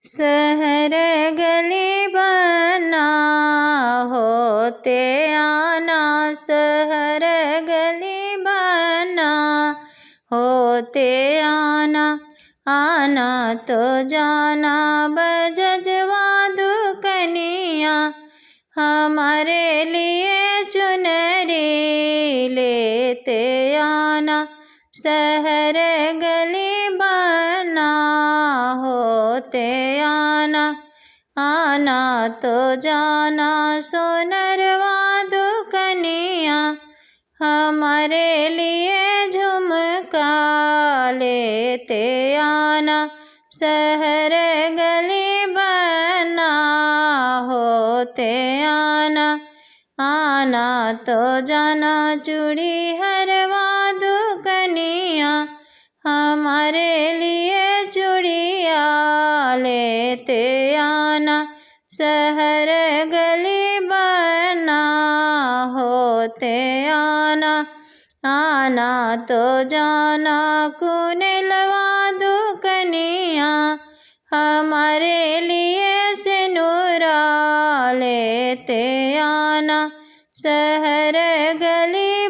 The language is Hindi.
शहर गली बना होते आना, शहर गली बना होते आना। आना तो जाना बजजवा दुकनिया, हमारे लिए चुनरी लेते आना। शहर गली बना होते आना। आना तो जाना सोनरवा दुकनिया, हमारे लिए झुमका लेते आना। शहर गली बना होते आना। आना तो जाना चूड़ी हरवा दुकनिया, हमारे लिए चूड़िया लेते आना। शहर गली बना होते आना। आना तो जाना कुनेलवा दुकनिया, हमारे लिए सिनुरा लेते आना। शहर गली